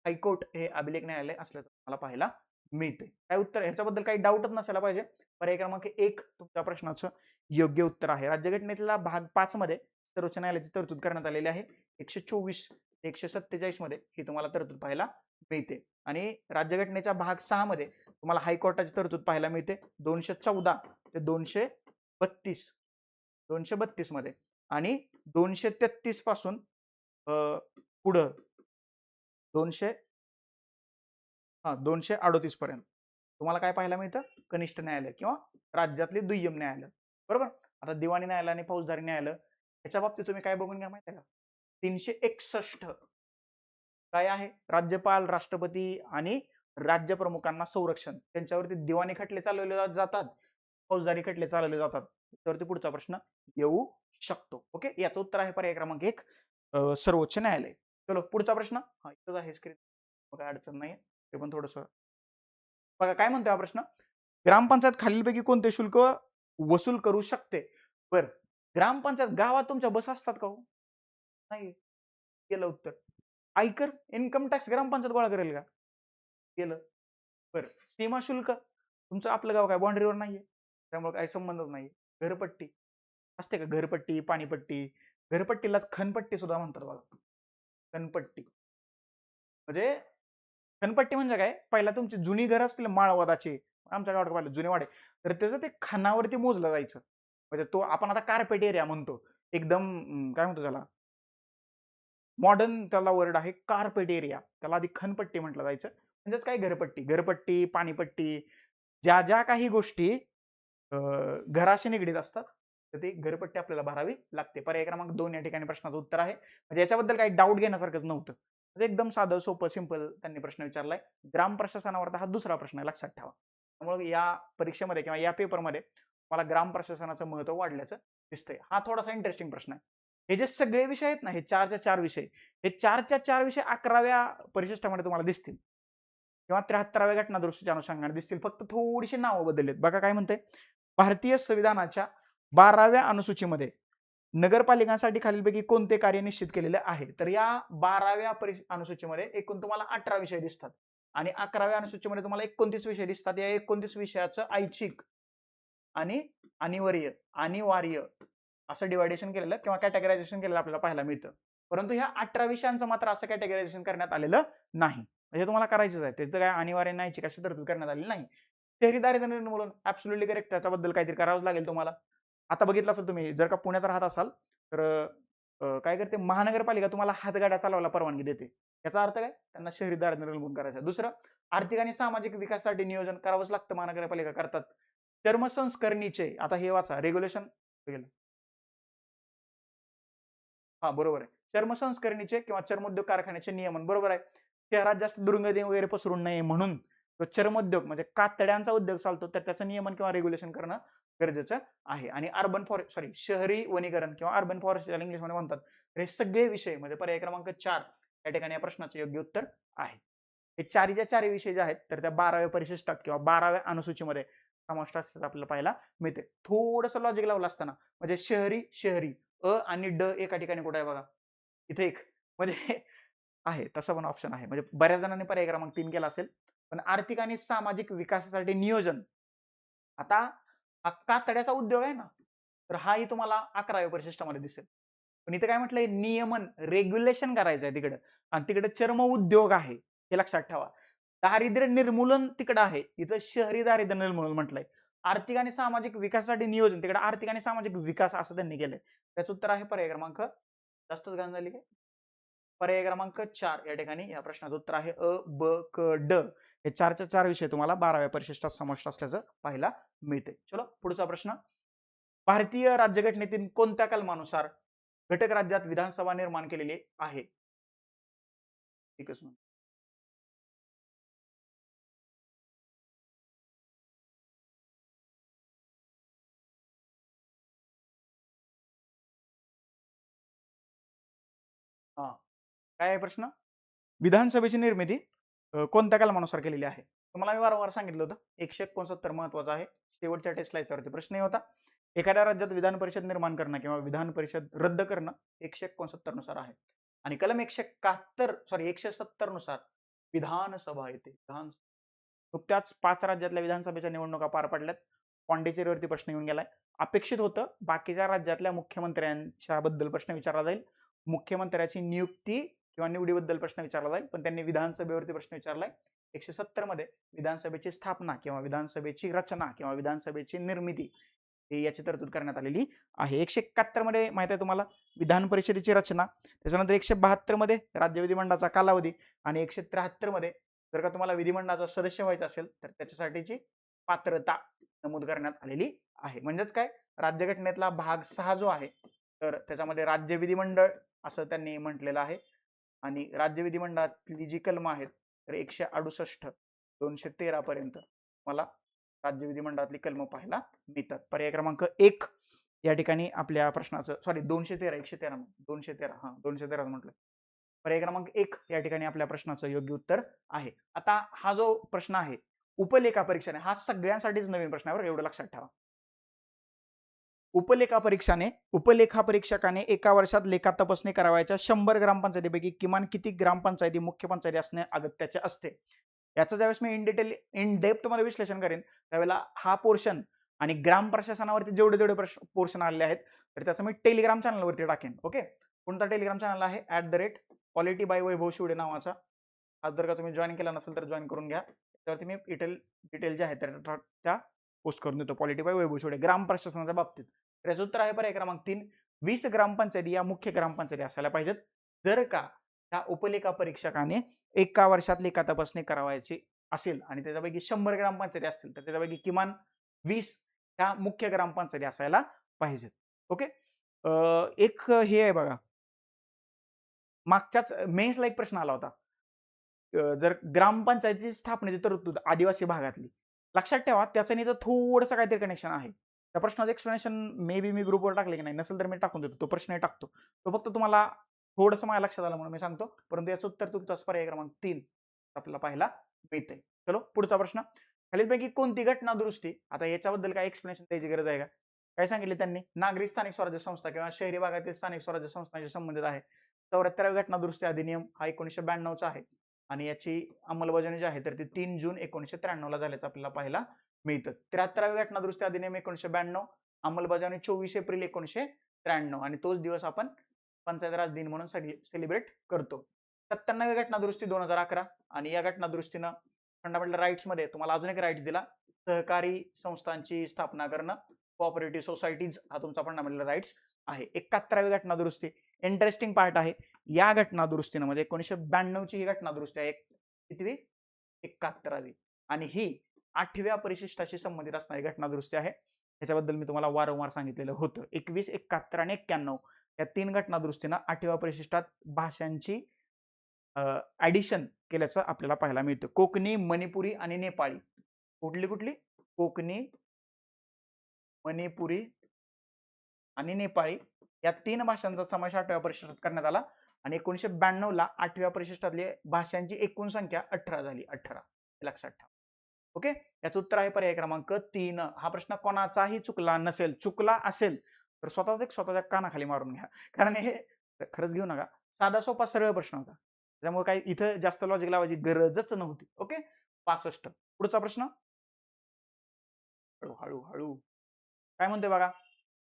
हायकोर्ट हे अभिलेख न्यायालय असल्याचं तुम्हाला पाहायला मिळते. काय उत्तर ह्याच्याबद्दल काही डाऊटच नसायला पाहिजे. पर्याय क्रमांक 1 तुमच्या प्रश्नाचं योग्य उत्तर आहे. राज्यघटनेतला भाग 5 मध्ये सर्वोच्च न्यायालयाची तरतूद करण्यात आलेली आहे. 124 ते 147 मध्ये ही तुम्हाला तरतूद पाहायला मिळते. आणि राज्यघटनेच्या भाग 6 मध्ये तुम्हाला हायकोर्टाची तरतूद पाहायला मिळते 214 ते 232 मध्ये. आणि 233 पासून पुढं 238 पर्यंत तुम्हाला काय पाहायला मिळतं? कनिष्ठ न्यायालय किंवा राज्यातले दुय्यम न्यायालय. बरोबर. आता दिवाणी न्यायालय आणि फौजदारी न्यायालय याच्या बाबतीत तुम्ही काय बघून घ्या माहिती आहे का? 361 काय आहे? राज्यपाल, राष्ट्रपती आणि राज्यप्रमुखांना संरक्षण, त्यांच्यावरती दिवाणी खटले चालवले जातात, फौजदारी खटले चालवले जातात. त्यावरती पुढचा प्रश्न येऊ शकतो. ओके, याचं उत्तर आहे पर्याय क्रमांक 1 सर्वोच्च न्यायालय. चलो पुढचा प्रश्न. हा इथंच आहे स्क्रीन, काय अडचण नाही. ते पण थोडस बघा काय म्हणतोय हा प्रश्न. ग्रामपंचायत खालीलपैकी कोणते शुल्क वसूल करू शकते? बर, ग्रामपंचायत गावात तुमच्या बस असतात का हो? नाही. केलं उत्तर. आयकर, इन्कम टॅक्स ग्रामपंचायत गोळा करेल का? केलं. बर, सीमा शुल्क, तुमचं आपलं गाव काय बाउंड्रीवर नाहीये, त्यामुळे काही संबंधच नाही. घरपट्टी असते का? घरपट्टी, पाणीपट्टी, घरपट्टीलाच खनपट्टी सुद्धा म्हणतात बघा. खनपट्टी म्हणजे खनपट्टी म्हणजे काय? पहिला तुमची जुनी घर असतील माळवादाची, आमच्या गावात पाहिलं जुने वाडे, तर त्याचं ते खणावरती मोजलं जायचं. म्हणजे तो आपण आता कार्पेट एरिया म्हणतो, एकदम काय म्हणतो त्याला, मॉडर्न त्याला वर्ड आहे कार्पेट एरिया, त्याला आधी खनपट्टी म्हटलं जायचं. म्हणजेच काय, घरपट्टी, घरपट्टी, पाणीपट्टी, ज्या ज्या काही गोष्टी घराशी निगडीत असतात तर ती घरपट्टी आपल्याला भरावी लागते. पर्याय क्रमांक 2 या ठिकाणी प्रश्नाचं उत्तर आहे. म्हणजे याच्याबद्दल काही डाऊट घेण्यासारखंच नव्हतं. म्हणजे एकदम साधं सोपं सिंपल त्यांनी प्रश्न विचारलाय. ग्राम प्रशासनावरचा हा दुसरा प्रश्न आहे, लक्षात ठेवा. त्यामुळे या परीक्षेमध्ये किंवा या पेपरमध्ये मला ग्राम प्रशासनाचं महत्व वाढल्याचं दिसतंय. हा थोडासा इंटरेस्टिंग प्रश्न आहे. हे जे सगळे विषय आहेत ना, हे 4च्या 4 विषय, हे 4च्या 4 विषय 11व्या परिशिष्टामध्ये तुम्हाला दिसतील किंवा 73व्या घटना दुरुस्तीच्या अनुषंगाने दिसतील. फक्त थोडीशी नावं बदललेत. बघा काय म्हणते. भारतीय संविधानाच्या 12व्या अनुसूचीमध्ये नगरपालिकांसाठी खालीलपैकी कोणते कार्य निश्चित केलेले आहे? तर या 12व्या अनुसूचीमध्ये एकूण तुम्हाला 18 विषय दिसतात आणि 11व्या अनुसूचीमध्ये तुम्हाला 29 विषय दिसतात. या 29 विषयाचं ऐच्छिक आणि अनिवार्य असं डिवायडेशन केलेलं किंवा कॅटेगरायझेशन केलेलं आपल्याला पाहायला मिळतं. परंतु ह्या 18 विषयांचं मात्र असं कॅटेगरायझेशन करण्यात आलेलं नाही. म्हणजे तुम्हाला करायचंच आहे, त्याचं काय अनिवार्य नाही कशी तरतूद करण्यात आलेली नाही. शहरी दारिद्र्य निर्मूलन ऍब्सोल्युटली करेक्ट, त्याच्याबद्दल काहीतरी करावंच लागेल तुम्हाला. आता बघितलं असेल तुम्ही, जर का पुण्यात राहत असाल तर काय करते महानगरपालिका, तुम्हाला हातगाड्या चालवायला परवानगी देते. याचा अर्थ काय? त्यांना शहरी दारिद्र्य निर्मूलन करायचं. दुसरं, आर्थिक आणि सामाजिक विकासासाठी नियोजन करावंच लागतं, महानगरपालिका करतात. चर्मसंस्करणीचे, आता हे वाचा रेग्युलेशन, हा बरोबर आहे. चर्मसंस्करणीचे किंवा चर्मोद्योग कारखान्याचे नियमन, बरोबर आहे. शहरात जास्त दुर्गंधी वगैरे पसरून नये म्हणून तो चर्मोद्योग म्हणजे कातड्यांचा उद्योग चालतो, तर त्याचं नियमन किंवा रेग्युलेशन करणं गरजेचं आहे. आणि अर्बन फॉरेस्ट, सॉरी, शहरी वनीकरण किंवा अर्बन फॉरेस्ट इंग्लिशमध्ये म्हणतात. तर हे सगळे विषय म्हणजे पर्याय क्रमांक 4 या ठिकाणी या प्रश्नाचं योग्य उत्तर आहे. हे चारीच्या चारी विषय जे आहेत तर त्या 12व्या परिशिष्टात किंवा 12व्या अनुसूचीमध्ये समाविष्ट असतात आपल्याला पाहायला मिळते. थोडंसं लॉजिक लावलं असताना म्हणजे शहरी शहरी अ आणि ड एका ठिकाणी कुठे आहे बघा, इथे एक म्हणजे आहे, तसं पण ऑप्शन आहे. म्हणजे बऱ्याच जणांनी पर्याय क्रमांक 3 केला असेल. पण आर्थिक आणि सामाजिक विकासासाठी नियोजन, आता हा कातड्याचा उद्योग आहे ना, तर हाही तुम्हाला 11व्या परिशिष्टामध्ये दिसेल. पण इथे काय म्हटलंय, नियमन रेग्युलेशन करायचं आहे तिकडे, आणि तिकडे चर्म उद्योग आहे, हे लक्षात ठेवा. दारिद्र्य निर्मूलन तिकडे आहे, इथं शहरी दारिद्र्य निर्मूलन म्हटलंय. आर्थिक आणि सामाजिक विकासासाठी नियोजन, तिकडे आर्थिक आणि सामाजिक विकास असं त्यांनी केलंय. त्याचं उत्तर आहे पर्याय क्रमांक, जास्तच घाण झाली काय, पर्याय क्रमांक 4 या ठिकाणी या प्रश्नाचं उत्तर आहे अ ब क ड. हे 4च्या 4 विषय तुम्हाला 12व्या परिशिष्टात समाविष्ट असल्याचं पाहायला मिळते. चलो पुढचा प्रश्न. भारतीय राज्यघटनेतील कोणत्या कलमानुसार घटक राज्यात विधानसभा निर्माण केलेली आहे? एकच मिनिट. हा, काय आहे प्रश्न? विधानसभेची निर्मिती कोणत्या कलमानुसार केलेली आहे? तुम्हाला मी वारंवार सांगितलं होतं 169 महत्वाचा आहे. शेवटच्या टेस्टला याच्यावरती प्रश्न होता. एखाद्या राज्यात विधान परिषद निर्माण करणं किंवा विधान परिषद रद्द करणं 169 नुसार आहे. आणि कलम 171 सॉरी 170 नुसार विधानसभा येते. नुकत्याच 5 राज्यातल्या विधानसभेच्या निवडणुका पार पडल्यात. पॉंडिचेरीवरती प्रश्न येऊन गेलाय. अपेक्षित होतं बाकीच्या राज्यातल्या मुख्यमंत्र्यांच्या बद्दल प्रश्न विचारला जाईल, मुख्यमंत्र्याची नियुक्ती किंवा निवडीबद्दल प्रश्न विचारला जाईल, पण त्यांनी विधानसभेवरती प्रश्न विचारलाय. 170 मध्ये विधानसभेची स्थापना किंवा विधानसभेची रचना किंवा विधानसभेची निर्मिती याची तरतूद करण्यात आलेली आहे. 171 मध्ये माहिती आहे तुम्हाला विधान परिषदेची रचना, त्याच्यानंतर 172 मध्ये राज्य विधिमंडळाचा कालावधी आणि 173 मध्ये जर का तुम्हाला विधिमंडळाचा सदस्य व्हायचा असेल तर त्याच्यासाठीची पात्रता नमूद करण्यात आलेली आहे. म्हणजेच काय, राज्यघटनेतला भाग 6 जो आहे तर त्याच्यामध्ये राज्य विधिमंडळ असं त्यांनी म्हटलेलं आहे आणि राज्य विधिमंडळातली जी कलम आहेत तर 168 213 पर्यंत मला राज्य विधिमंडळातली कलम पाहायला मिळतात. पर्याय क्रमांक 1 या ठिकाणी आपल्या प्रश्नाचं, सॉरी 213 113 213 म्हटलं, पर्याय क्रमांक 1 या ठिकाणी आपल्या प्रश्नाचं योग्य उत्तर आहे. आता हा जो प्रश्न आहे उपलेखा परीक्षाने, हा सगळ्यांसाठीच नवीन प्रश्न आहे बरं, एवढं लक्षात ठेवा. उपलेखा परीक्षकाने एका वर्षात लेखा तपासणी करावयाच्या 100 ग्रामपंचायतीपैकी किमान किती ग्रामपंचायती मुख्य पंचायती असणे अगत्याचे असते. याचं ज्यावेळेस मी इन डेप्थ मध्ये विश्लेषण करेन त्यावेळेला हा पोर्शन आणि ग्राम प्रशासनावरती जेवढे जेवढे पोर्शन आलेले आहेत तर त्याचं मी टेलिग्राम चॅनलवरती टाकेन. ओके, कोणता टेलिग्राम चॅनल आहे? @quality by वैभव शिवडे नावाचा. आज जर का तुम्ही जॉईन केला नसेल तर जॉईन करून घ्या. त्यावरती मी डिटेल जे आहेत त्या पोस्ट करून देतो. क्वालिटी बाय वैभव शिवडे ग्राम प्रशासनाच्या बाबतीत. त्याचं उत्तर आहे पर्याय क्रमांक 3, 20 ग्रामपंचायती या मुख्य ग्रामपंचायती असायला पाहिजेत. जर का त्या उपलेखा परीक्षकाने एका वर्षात लेखा तपासणी करावायची असेल आणि त्याच्यापैकी 100 ग्रामपंचायती असतील तर त्याच्यापैकी किमान 20 ह्या मुख्य ग्रामपंचायती असायला पाहिजेत. ओके, एक हे आहे बघा, मागच्याच मेन्सला एक प्रश्न आला होता, जर ग्रामपंचायतीची स्थापनेची तरतूद आदिवासी भागातली, लक्षात ठेवा त्याचं नाही तर थोडंसं काहीतरी कनेक्शन आहे. त्या प्रश्नाचं एक्सप्लेनेशन मे बी मी ग्रुपवर टाकले की नाही, नसेल तर मी टाकून देतो, तो प्रश्न टाकतो. तो फक्त तुम्हाला थोडंसं माझ्या लक्षात आलं म्हणून मी सांगतो, परंतु याचं उत्तर तुमचं पर्याय क्रमांक 3 आपल्याला पाहायला मिळतंय. चलो पुढचा प्रश्न, खालीलपैकी कोणती घटना दुरुस्ती, आता याच्याबद्दल काय एक्सप्लेनेशन द्यायची गरज आहे का? काय सांगितले त्यांनी, नागरी स्थानिक स्वराज्य संस्था किंवा शहरी भागातील स्थानिक स्वराज्य संस्थांशी संबंधित आहे. 74व्या घटना दुरुस्ती अधिनियम हा 1992चा आहे आणि याची अंमलबजावणी जी आहे तर ती 3 जून 1993 ला झाल्याचं आपल्याला पाहायला मिळतं. 73व्या घटना दुरुस्ती अधिनियम 1992, अंमलबजावणी 24 एप्रिल 1993 आणि तोच दिवस आपण पंचायत राज दिन म्हणून सेलिब्रेट करतो. 97वी घटना दुरुस्ती 2011 आणि या घटना दुरुस्तीनं फंडामेंटल राईट्स मध्ये तुम्हाला अजून एक राईट्स दिला, सहकारी संस्थांची स्थापना करणं, कोऑपरेटिव्ह सोसायटीज हा तुमचा फंडामेंटल राईट्स आहे. 71वी घटना दुरुस्ती, इंटरेस्टिंग पार्ट आहे या घटना दुरुस्तीनं, म्हणजे 1992 ची ही घटना दुरुस्ती आहे, कितवी? 71वी, आणि ही 8व्या परिशिष्टाशी संबंधित असणारी घटना दुरुस्ती आहे. याच्याबद्दल मी तुम्हाला वारंवार सांगितलेलं होतं. 21, 71 आणि 91 या 3 घटना दुरुस्तीनं 8व्या परिशिष्टात भाषांची ऍडिशन केल्याचं आपल्याला पाहायला मिळतं. कोकणी, मणिपुरी आणि नेपाळी, कुठली? कोकणी, मणिपुरी आणि नेपाळी या 3 भाषांचा समावेश 8व्या परिशिष्टात करण्यात आला आणि 1992 ला 8व्या परिशिष्टातली भाषांची एकूण संख्या 18 झाली. 18 लक्षात ठेवा. ओके, याचं उत्तर आहे पर्याय क्रमांक 3. हा प्रश्न कोणाचाही चुकला नसेल, चुकला असेल तर स्वतःच्या कानाखाली मारून घ्या, कारण हे खरंच घेऊ नका, साधा सोपा सरळ प्रश्न होता, त्यामुळे काही इथं जास्त लॉजिक लावायची गरजच नव्हती. ओके, 65. पुढचा प्रश्न, हळू काय म्हणतोय बघा,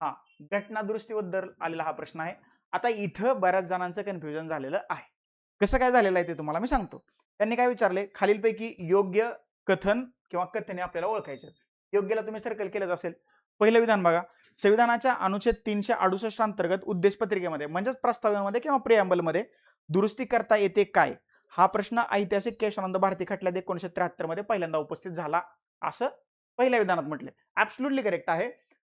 हा घटना दुरुस्तीबद्दल आलेला हा प्रश्न आहे. आता इथं बऱ्याच जणांचं कन्फ्युजन झालेलं आहे. कसं काय झालेलं आहे ते तुम्हाला मी सांगतो. त्यांनी काय विचारले, खालीलपैकी योग्य कथन किंवा कथने आपल्याला ओळखायचे. योग्यला तुम्ही सर्कल केलंच असेल. पहिलं विधान बघा, संविधानाच्या अनुच्छेद 368 अंतर्गत उद्देशपत्रिकेमध्ये म्हणजेच प्रस्तावनेमध्ये किंवा प्रिअम्बलमध्ये दुरुस्ती करता येते काय? हा प्रश्न ऐतिहासिक केशवानंद भारती खटल्यात 1973 मध्ये पहिल्यांदा उपस्थित झाला असं पहिल्या विधानात म्हटले. ऍब्सोल्युटली करेक्ट आहे.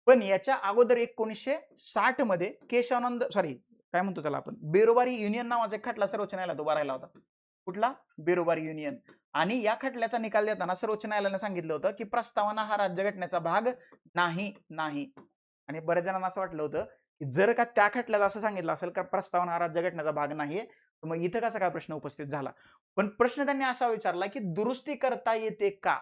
पण याच्या अगोदर 1960 मध्ये केशवानंद, सॉरी काय म्हणतो त्याला आपण, बेरोबारी युनियन नावाचा खटला सर्वोच्च न्यायालयात उभा राहिला होता. कुठला? बेरोबारी युनियन. आणि या खटल्याचा निकाल देताना सर्वोच्च न्यायालयाने सांगितलं होतं की प्रस्तावना हा राज्यघटनेचा भाग नाही. आणि बऱ्याच जणांना असं वाटलं होतं की जर का त्या खटल्यात असं सांगितलं असेल का प्रस्तावना हा राज्यघटनेचा भाग नाहीये तर मग इथं कसा काय प्रश्न उपस्थित झाला. पण प्रश्न त्यांनी असा विचारला की दुरुस्ती करता येते का?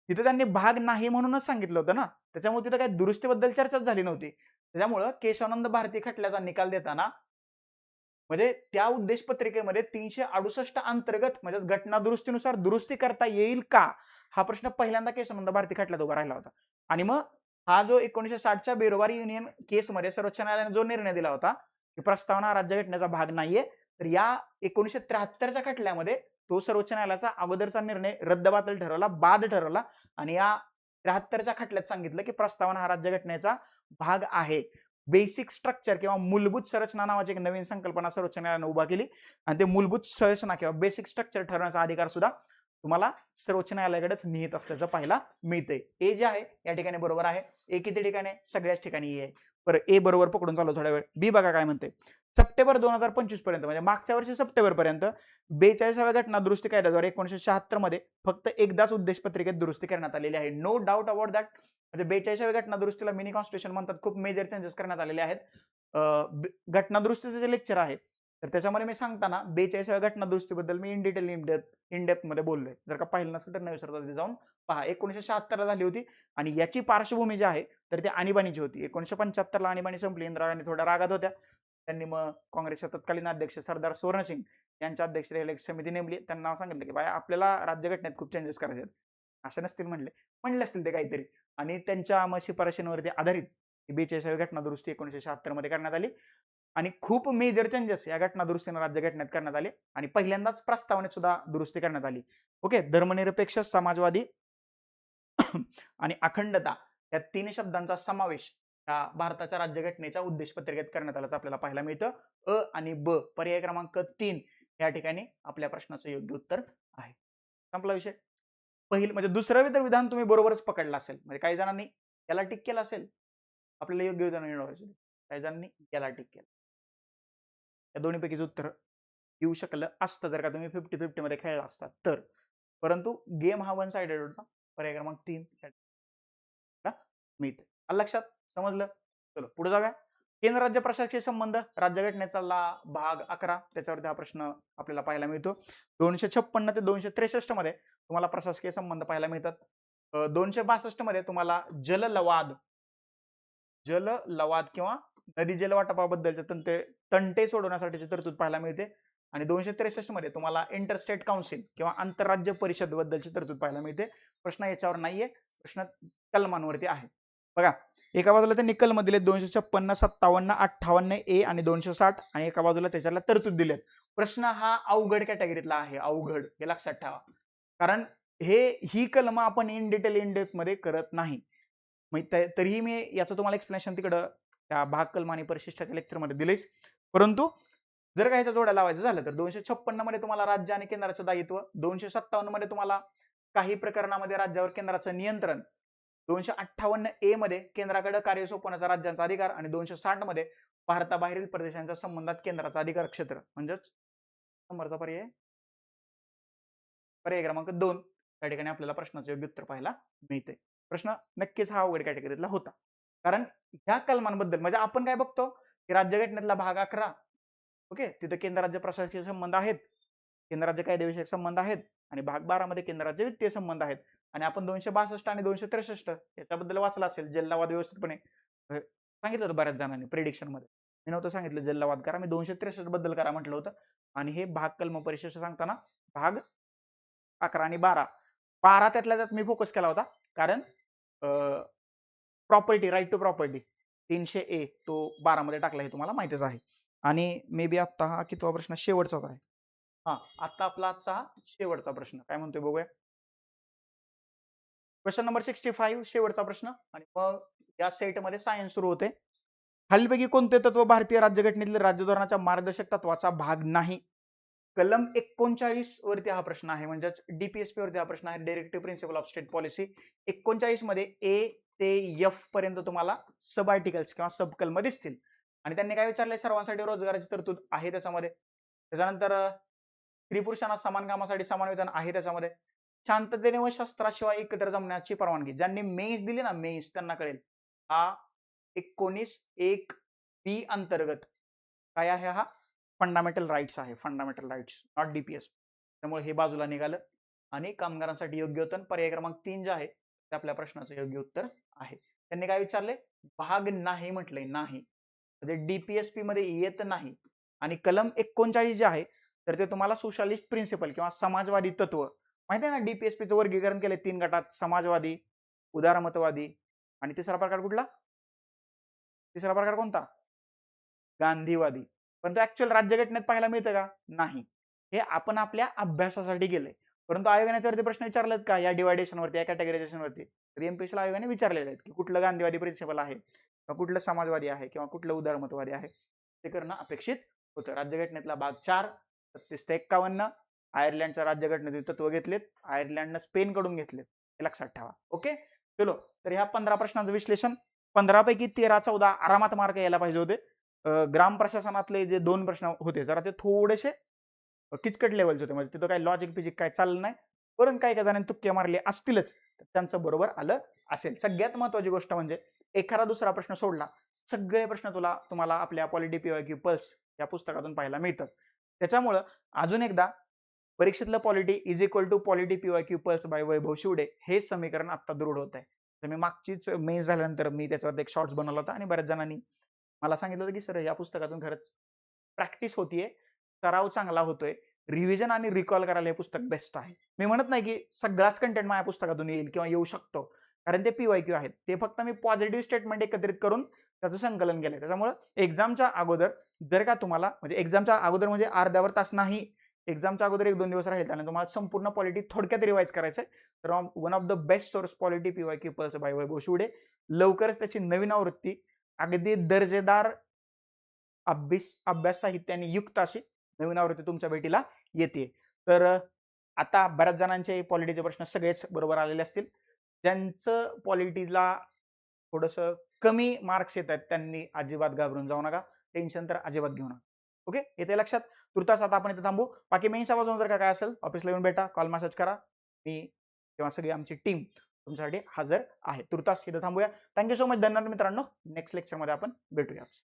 तिथे त्यांनी भाग नाही म्हणूनच सांगितलं होतं ना, त्याच्यामुळे तिथे काही दुरुस्तीबद्दल चर्चाच झाली नव्हती. त्याच्यामुळं केशवानंद भारती खटल्याचा निकाल देताना म्हणजे त्या उद्देश पत्रिकेमध्ये 368 अंतर्गत म्हणजे घटना दुरुस्तीनुसार दुरुस्ती करता येईल का हा प्रश्न पहिल्यांदा केशवनंद भारती खटल्यात उभा राहिला होता. आणि मग हा जो 1960च्या बेरोबारी युनियन केसमध्ये सर्वोच्च न्यायालयाने जो निर्णय दिला होता की प्रस्तावना राज्यघटनेचा भाग नाहीये, तर या 1973च्या खटल्यामध्ये तो सर्वोच्च न्यायालयाचा अगोदरचा निर्णय रद्दबातल ठरवला, बाद ठरवला आणि या 73च्या खटल्यात सांगितलं की प्रस्तावना हा राज्यघटनेचा भाग आहे. बेसिक स्ट्रक्चर किंवा मूलभूत संरचना नावाची एक नवीन संकल्पना सर्वोच्च न्यायालयाने उभा केली आणि ते मूलभूत संरचना किंवा बेसिक स्ट्रक्चर ठरवण्याचा अधिकार सुद्धा तुम्हाला सर्वोच्च न्यायालयाकडेच निहित असल्याचं पाहायला मिळतंय. ए जे आहे या ठिकाणी बरोबर आहे. ए किती ठिकाणी? सगळ्याच ठिकाणी ए आहे. बरं, ए बरोबर पकडून चालू थोड्या वेळ. बी बघा काय म्हणते. सप्टेंबर 2025 पर्यंत म्हणजे मागच्या वर्षी सप्टेंबर पर्यंत 42व्या घटना दुरुस्ती कायद्याद्वारे 1976 मध्ये फक्त एकदाच उद्देशपत्रिकेत दुरुस्ती करण्यात आलेली आहे. No doubt about that. म्हणजे 42व्या घटना दुरुस्तीला मिनी कॉन्स्टिट्यूशन म्हणतात. खूप मेजर चेंजेस करण्यात आलेले आहेत. घटना दुरुस्तीचे जे लेक्चर आहे तर त्याच्यामध्ये मी सांगताना 42व्या घटना दुरुस्तीबद्दल मी इन डिटेल इन डेप्थ मध्ये बोललोय. जर का पाहिलं नसेल तर नवी सरकार जाऊन पहा. 1976 ला झाली होती आणि याची पार्श्वभूमी जी आहे तर ती आणीबाणीची होती. 1975 ला आणीबाणी संपली. इंदिरा गांधी थोड्या रागात होत्या. त्यांनी मग काँग्रेसच्या तत्कालीन अध्यक्ष सरदार सुवर्णसिंग यांच्या अध्यक्षतेखाली एक समिती नेमली. त्यांना सांगितलं की बाय आपल्याला राज्यघटनेत खूप चेंजेस करायचे आहेत. असे नसतील म्हणले असतील ते काहीतरी आणि त्यांच्या मग शिफारशींवरती आधारित 42व्या घटना दुरुस्ती 1976 मध्ये करण्यात आली आणि खूप मेजर चेंजेस या घटना दुरुस्तीने राज्यघटनेत करण्यात आले आणि पहिल्यांदाच प्रस्तावनेत सुद्धा दुरुस्ती करण्यात आली. ओके, धर्मनिरपेक्ष, समाजवादी आणि अखंडता या 3 शब्दांचा समावेश या भारताच्या राज्यघटनेच्या उद्देशपत्रिकेत करण्यात आल्याचं आपल्याला पाहायला मिळतं. अ आणि ब पर्याय क्रमांक 3 या ठिकाणी आपल्या प्रश्नाचं योग्य उत्तर आहे. संपला विषय. पहिलं म्हणजे दुसरं विधान तुम्ही बरोबरच पकडलं असेल. म्हणजे काही जणांनी याला टिक केलं असेल, आपल्याला योग्य विधान मिळवायचं. काही जणांनी याला टिक केलं. या दोन्हीपैकीच उत्तर येऊ शकलं असतं जर का तुम्ही 50-50 मध्ये खेळला असता तर. परंतु गेम हा वन साइडेड होता. पर्याय क्रमांक 3 मिळते. लक्षात समजलं. चलो पुढे जाऊया. केंद्र राज्य प्रशासकीय संबंध राज्यघटनेचा भाग 11 त्याच्यावरती हा प्रश्न आपल्याला पाहायला मिळतो. 256 ते 263 मध्ये तुम्हाला प्रशासकीय संबंध पाहायला मिळतात. 262 मध्ये तुम्हाला जललवाद किंवा नदी जलवाटपाबद्दलचे तंटे सोडवण्यासाठीची तरतूद पाहायला मिळते आणि 263 मध्ये तुम्हाला इंटरस्टेट काउन्सिल किंवा आंतरराज्य परिषद बद्दलची तरतूद पाहायला मिळते. प्रश्न याच्यावर नाहीये, प्रश्न कलमांवरती आहे. बघा, एका बाजूला ते निकलमध्ये दिले 256, 57, 58 ए आणि 260 आणि एका बाजूला त्याच्याला तरतूद दिलेत. प्रश्न हा अवघड कॅटेगरीतला आहे. अवघड हे लक्षात ठेवा, कारण ही कलम आपण इन डेप्थ मध्ये करत नाही. तरीही मी याचं तुम्हाला एक्सप्लेनेशन तिकडं त्या भाग कलम आणि परिशिष्टाच्या लेक्चरमध्ये दिलेच. परंतु जर का ह्याच्या जोड्या लावायचं झालं तर 256 मध्ये तुम्हाला राज्य आणि केंद्राचं दायित्व, 257 मध्ये तुम्हाला काही प्रकरणामध्ये राज्यावर केंद्राचं नियंत्रण, 258 ए मध्ये केंद्राकडे कार्य सोपवण्याचा राज्यांचा अधिकार आणि 260 मध्ये भारताबाहेरील प्रदेशांच्या संबंधात केंद्राचा अधिकार क्षेत्र. म्हणजेच नंबरचा पर्याय क्रमांक 2 त्या ठिकाणी आपल्याला प्रश्नाचं योग्य उत्तर पाहायला मिळते. प्रश्न नक्कीच हा अवघड कॅटेगरीतला होता, कारण ह्या कलमांबद्दल म्हणजे आपण काय बघतो की राज्यघटनेतला भाग 11 ओके तिथे केंद्र राज्य प्रशासकीय संबंध आहेत, केंद्र राज्य कायदेविषयक संबंध आहेत आणि भाग 12 मध्ये केंद्र राज्य वित्तीय संबंध आहेत. आणि आपण 262 आणि 263 याच्याबद्दल वाचला असेल. जल्लावाद व्यवस्थितपणे सांगितलं होतं बऱ्याच जणांनी प्रेडिक्शन मध्ये. मी नव्हतं सांगितलं जल्लावाद करा, मी 263 बद्दल करा म्हटलं होतं. आणि हे भाग कलम परिशिष्ट सांगताना भाग 11 आणि 12 त्यातल्या त्यात मी फोकस केला होता, कारण प्रॉपर्टी, राईट टू प्रॉपर्टी 300 ए तो 12 मध्ये टाकला हे तुम्हाला माहितीच आहे. आणि मे बी आता हा कितवा प्रश्न शेवटचाच आहे. आता आपला आजचा शेवटचा प्रश्न काय म्हणतोय बघूया. क्वेश्चन नंबर 65 शेवटचा प्रश्न आणि मग या सेटमध्ये सायन्स सुरू होते. खालीलपैकी कोणते तत्व भारतीय राज्यघटनेतील राज्य धोरणाच्या मार्गदर्शक तत्वाचा भाग नाही? कलम 39 वरती हा प्रश्न आहे, म्हणजेच डीपीएसपी वरती हा प्रश्न आहे. Directive principle of state policy 39 मध्ये ए ते एफ पर्यंत तुम्हाला सब आर्टिकल्स किंवा सब कलम दिसतील आणि त्यांनी काय विचारलंय, सर्वांसाठी रोजगाराची तरतूद आहे त्याच्यामध्ये. त्याच्यानंतर स्त्री पुरुषांना समान कामासाठी समान वेतन आहे त्याच्यामध्ये. शांततेने व शस्त्राशिवाय एकत्र जमण्याची परवानगी, ज्यांनी मेन्स दिली ना मेन्स त्यांना कळेल. हा 19(1) बी अंतर्गत काय आहे, हा फंडामेंटल राईट्स आहे. Fundamental rights not DPS. त्यामुळे हे बाजूला निघालं आणि कामगारांसाठी योग्य होतं. पर्याय क्रमांक 3 जे आहे ते आपल्या प्रश्नाचं योग्य उत्तर आहे. त्यांनी काय विचारले, भाग नाही म्हटलंय, नाही म्हणजे डीपीएसपी मध्ये येत नाही. आणि कलम 39 जे आहे तर ते तुम्हाला सोशलिस्ट प्रिन्सिपल किंवा समाजवादी तत्व माहिती आहे ना, डीपीएसपीचं वर्गीकरण केलंय 3 गटात: समाजवादी, उदारमतवादी आणि तिसरा प्रकार कुठला? तिसरा प्रकार कोणता? गांधीवादी. पण तो ऍक्च्युअल राज्यघटनेत पाहायला मिळतं का? नाही. हे आपण आपल्या अभ्यासासाठी केलंय. परंतु आयोगाने याच्यावरती प्रश्न विचारलेत का या डिवायडेशनवरती, या कॅटेगरायझेशनवरती? तर एमपीएससीला आयोगाने विचारलेले आहेत की कुठलं गांधीवादी प्रिन्सिपल आहे किंवा कुठलं समाजवादी आहे किंवा कुठलं उदारमतवादी आहे, ते करणं अपेक्षित होतं. राज्यघटनेतला भाग 4 36 ते 51 आयर्लंडच्या राज्यघटनेतील तत्व घेतलेत, आयर्लंडनं स्पेनकडून घेतलेत, हे लक्षात ठेवा. ओके, चलो. तर ह्या 15 प्रश्नांचं विश्लेषण, 15 पैकी 13-14 आरामात मार्क यायला पाहिजे होते. ग्राम प्रशासनातले जे 2 प्रश्न होते जरा ते थोडेसे किचकट लेवलचे होते, म्हणजे तिथं काही लॉजिक फिजिक काय चाललं नाही, परंतु काही जणांनी तुक्के मारले असतीलच, त्यांचं बरोबर आलं असेल. सगळ्यात महत्वाची गोष्ट म्हणजे एखादा दुसरा प्रश्न सोडला, सगळे प्रश्न तुम्हाला आपल्या पॉलिटी पीवायक्यू पल्स या पुस्तकातून पाहायला मिळतात. त्याच्यामुळं अजून एकदा परीक्षेतलं polity is equal to polity PYQ pulse by Vaibhav Shivde हे समीकरण आता दृढ होत आहे. तर मी मागचीच मेन्स झाल्यानंतर मी त्याच्यावर एक शॉर्ट्स बनवला होता आणि बऱ्याच जणांनी मला सांगितलं होतं की सर या पुस्तकातून खरंच प्रॅक्टिस होतीये, सराव चांगला होतोय, रिव्हिजन आणि रिकॉल करायला हे पुस्तक बेस्ट आहे. मी म्हणत नाही की सगळाच कंटेंट माझ्या पुस्तकातून येईल किंवा येऊ शकतो, कारण ते पीवायक्यू आहेत. ते फक्त मी पॉझिटिव्ह स्टेटमेंट एकत्रित करून त्याचं संकलन केलंय. त्याच्यामुळे एक्झामच्या अगोदर जर का तुम्हाला, म्हणजे एक्झामच्या अगोदर म्हणजे अर्ध्यावर तास नाही, एक्झामच्या अगोदर 1-2 दिवस राहील त्यानंतर तुम्हाला संपूर्ण पॉलिटी थोडक्यात रिवाइज करायचंय. तर one of the best source polity PYQ pulse by Vaibhav Shivde. लवकरच त्याची नवीन आवृत्ती अगदी दर्जेदार अभ्यास साहित्याने युक्त अशी नवीन आवृत्ती तुमच्या भेटीला येते. तर आता बऱ्याच जणांचे पॉलिटीचे प्रश्न सगळेच बरोबर आलेले असतील. ज्यांचं पॉलिटीला थोडंसं कमी मार्क्स येत आहेत त्यांनी अजिबात घाबरून जाऊ नका, टेन्शन तर अजिबात घेऊ नका. ओके, येते लक्षात. तुर्तास आता आपण इथे थांबू. बाकी मेन्स आवाजून जर काय असेल ऑफिसला येऊन भेटा, कॉल मेसेज करा, मी किंवा सगळी आमची टीम तुमच्यासाठी हजर आहे. तुर्तास इथे थांबूया. Thank you so much. धन्यवाद मित्रांनो. नेक्स्ट लेक्चरमध्ये आपण भेटूयाच.